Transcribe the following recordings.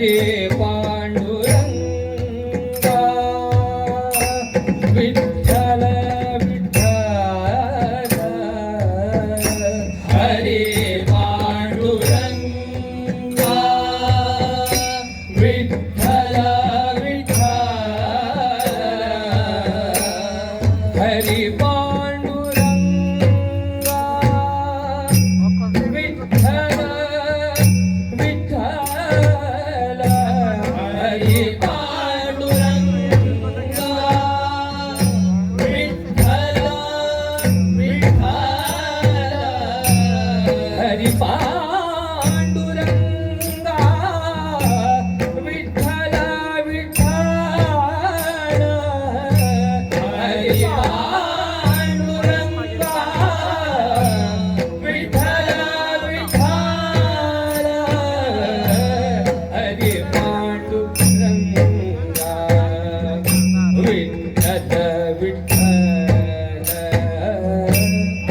हरे पांडुरंगा विठ्ठल विठ्ठल हरे पांडुरंगा विठ्ठल विठ्ठल हरे पांडुरंगा विठ्ठल विठ्ठल हरे पांडुरंगा विठ्ठल विठ्ठल हरे पांडुरंगा विठ्ठल विठ्ठल हरे पांडुरंगा विठ्ठल विठ्ठल हरे पांडुरंगा विठ्ठल विठ्ठल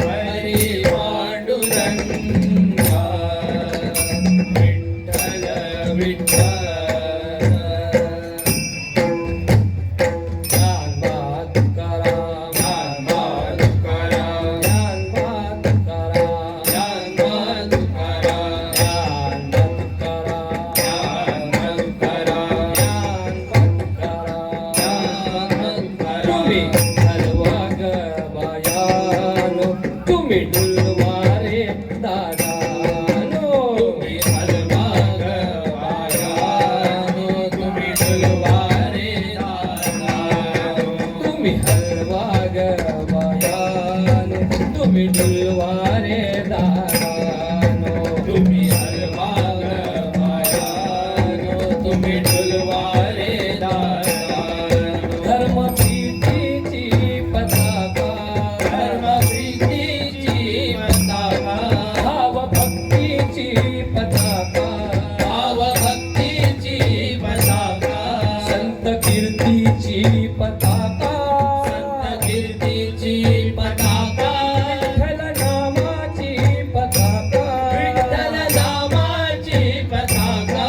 हरे पांडुरंगा विठ्ठल विठ्ठल तुम्ही डुलवारे दादानो तुम्ही हलवा गवायानो तुम्ही डुलवारे दादानो तुम्ही हलवा गवायानो तुम्ही डुलवारे दादानो तुम्ही हलवा गवायानो तुम्ही डुलवारे दादानो धर्म प्रीतीची पताका धर्म प्रीतीची पताका भाव भक्तीची पताका भाव भक्तीची पताका संत कीर्तीची पताका संत कीर्तीची पताका विठ्ठल नामाची पताका विठ्ठल नामाची पताका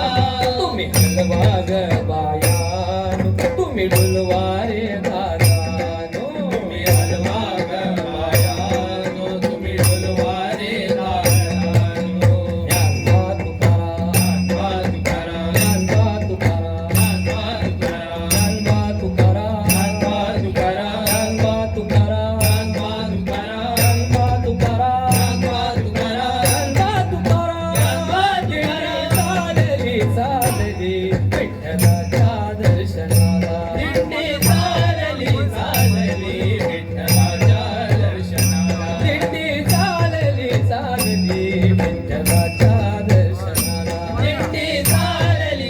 तुम्ही हलवा गवायानो तुम्ही डुलवारे दादानो तुम्ही हलवा गवायानो तुम्ही डुलवारे दादानो ज्ञानवा तुकाराम ज्ञानवा तुकाराम ज्ञानवा तुकाराम ज्ञानवा तुकाराम ज्ञानवा तुकाराम ज्ञानवा तुकाराम ज्ञानवा तुकाराम ज्ञानवा तुकाराम चालली विठ्ठलाच्या दर्शनाला दिंडी चालली विठ्ठलाच्या दर्शनाला दिंडी चालली विठ्ठलाच्या दर्शनाला दिंडी चालली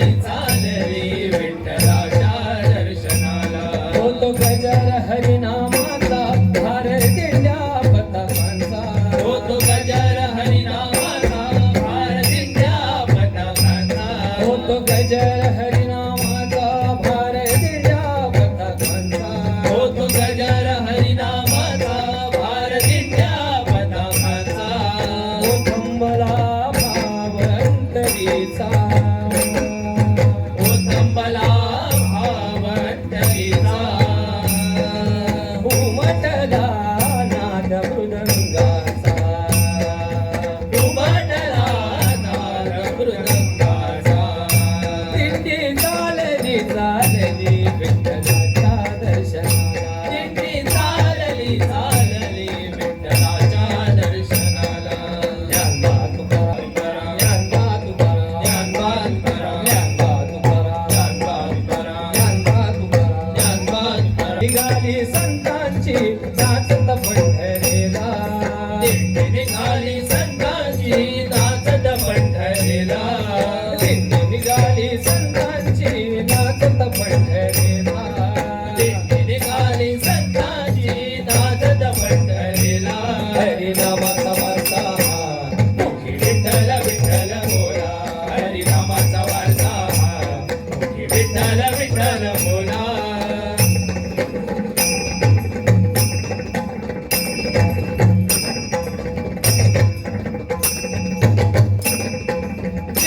विठ्ठलाच्या दर्शनाला होतो गजर हरिनामाचा भार दिंड्या पताकांचा होतो गजर हरिनामाचा भार दिंड्या पताकांचा होतो गजर हरिनामाचा भार दिंड्या पताकांचा होतो गजर हरिनामाचा भार दिंड्या पताकांचा हो थंबला भाव अंतरीचा हो थंबला भाव अंतरीचा उमटला नाद मृदंगाचा उमटला नाद मृदंगाचा दिंडी चालली विठ्ठलाच्या दर्शनाला दिंडी चालली विठ्ठलाच्या दर्शनाला ज्ञानवा तुकाराम ज्ञानवा तुकाराम ज्ञानवा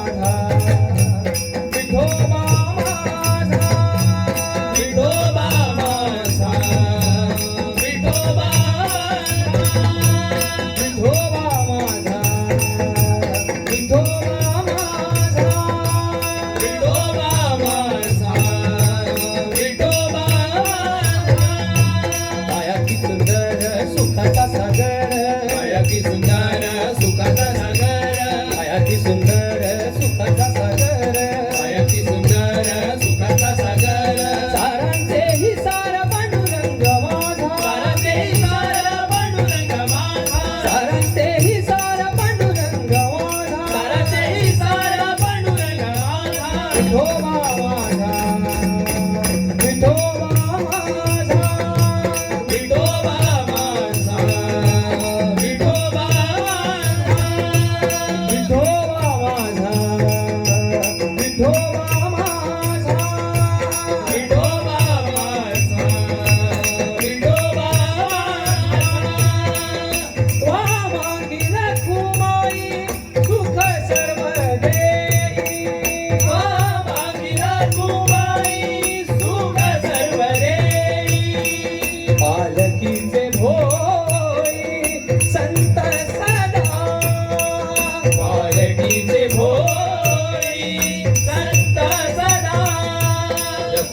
माझा विठोबा माझा विठोबा माझा विठोबा विठोबा माझा विठोबा माझा विठोबा माझा विठोबा माया की सुंदर सुखाचा सागर माया की सुंदर सुखाचा सागर माया की सुंदर सुखाचा सागर माया की सुंदर सुखाचा सागर सारांचे ही सार पांडुरंग माझा सारांचे ही सार पांडुरंग माझा सारांचे ही सार पांडुरंग माझा सारांचे ही सार पांडुरंग माझा विठोबा माझा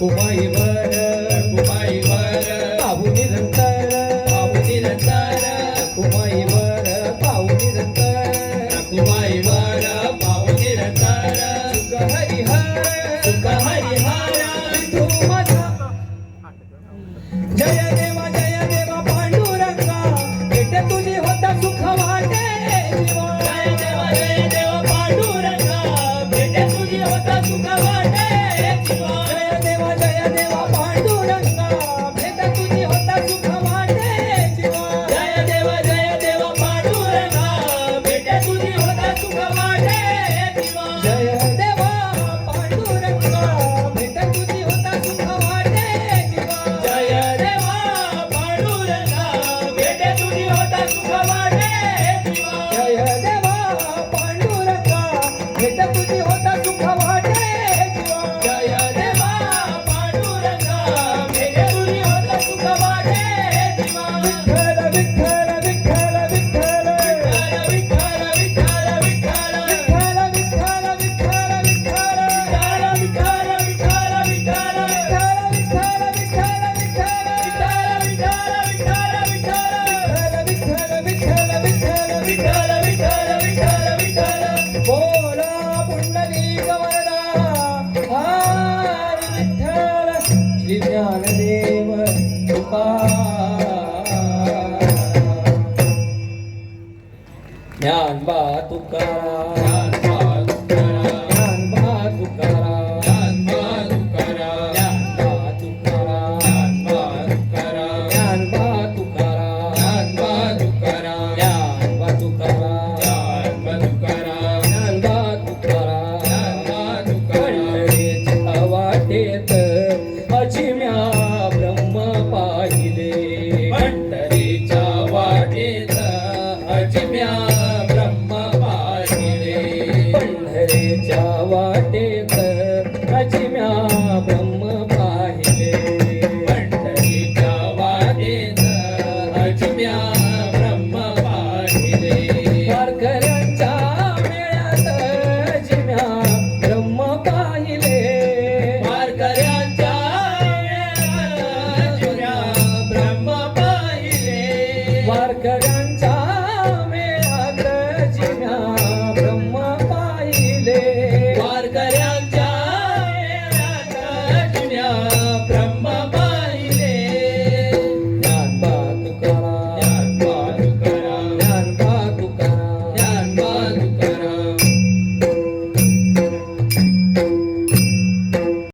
उमाईवर